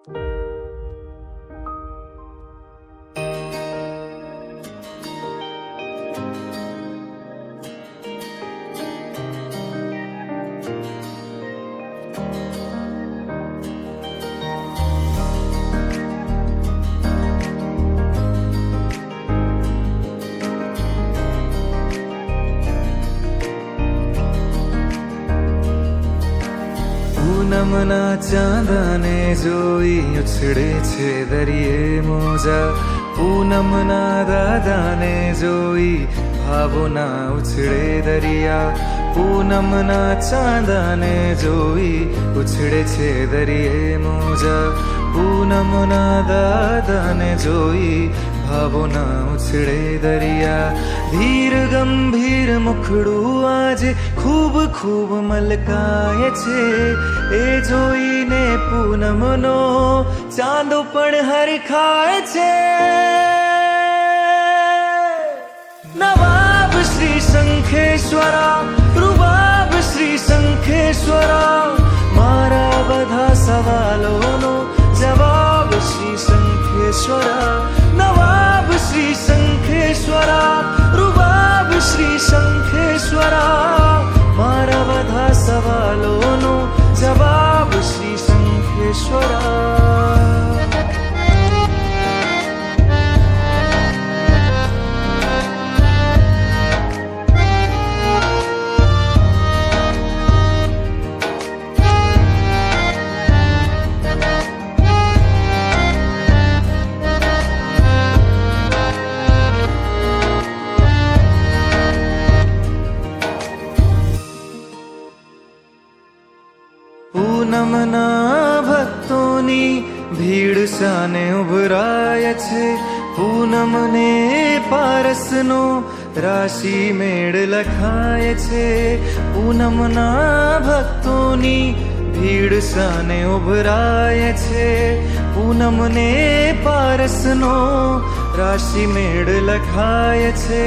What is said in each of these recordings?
પૂનમના ચાંદને જોઈ ઉછળે છે દરિયે મોજા, પૂનમના દાદાને જોઈ ભાવોના ઉછળે દરિયા, પૂનમના ચાંદને જોઈ ઉછળે છે દરિયે મોજા, પૂનમના દાદાને જોઈ ભાવોના ઉછળે દરિયા. ધીર ગંભીર મુખડું આજે ખૂબ ખૂબ મલકાય છે, એ જોઈને પૂનમનો ચાંદો પણ હરખાય છે. નવાબ શ્રી શંખેશ્વરા, રૂબાબ શ્રી શંખેશ્વરા, મારા બધા સવાલોનો જવાબ શ્રી શંખેશ્વરા. નવાબ શ્રી શંખેશ્વરા, રૂબાબ શ્રી શંખેશ્વરા, મારા બધા સવાલોનો જવાબ શ્રી શંખેશ્વરા. પૂનમના ભક્તોની ભીડ સાને ઉભરાય છે, પૂનમને પારસનો રાશિ મેળ લખાય છે. પૂનમના ભક્તોની ભીડ સાને ઉભરાય છે, પૂનમને પારસનો રાશિ મેળ લખાય છે.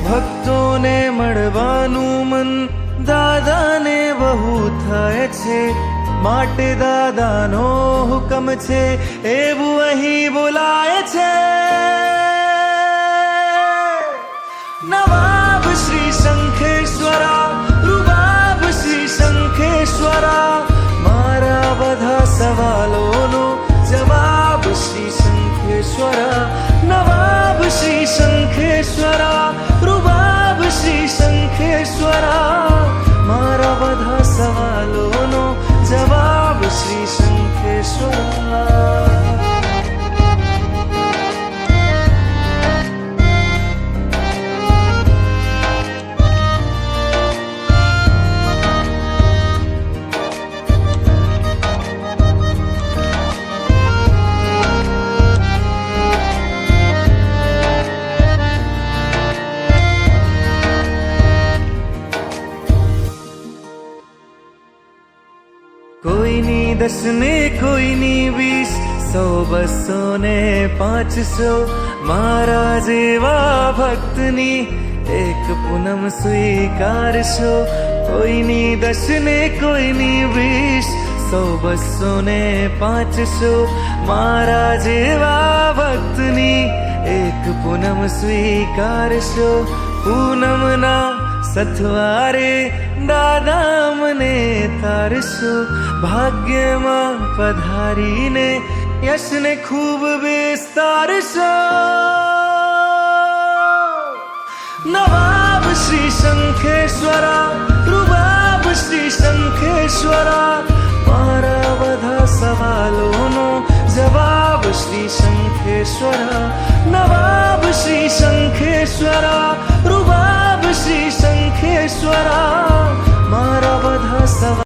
ભક્તોને મળવાનું મન દાદાને બહુ થાય છે, માટે દાદાનો હુકમ છે એવું અહીં બોલાય છે. નવાબ શ્રી શંખેશ્વરા, રૂબાબ શ્રી શંખેશ્વરા, મારા બધા સવાલોનો જવાબ શ્રી શંખેશ્વરા. નવાબ શ્રી શંખેશ્વરા, રૂબાબ શ્રી શંખેશ્વરા, મારા બધા સવાલોનો જવાબ શ્રી શંખેશ્વરા. કોઈની 10 ને કોઈની 20, 100 200 ને 500, મારા જેવા ભક્તની એક પૂનમ સ્વીકારશો. કોઈની 10 ને કોઈની 20, 100 200 ને 500, મારા જેવા ભક્તની એક પૂનમ સ્વીકારશો. પૂનમના સથવારે દાદા મને તારશો, ભાગ્યમાં પધારીને યશને ખૂબ વિસ્તારશો. નવાબ શ્રી શંખેશ્વરા, રૂબાબ શ્રી શંખેશ્વરા, મારા બધા સવાલોનો જવાબ શ્રી શંખેશ્વરા. નવાબ શ્રી શંખેશ્વરા,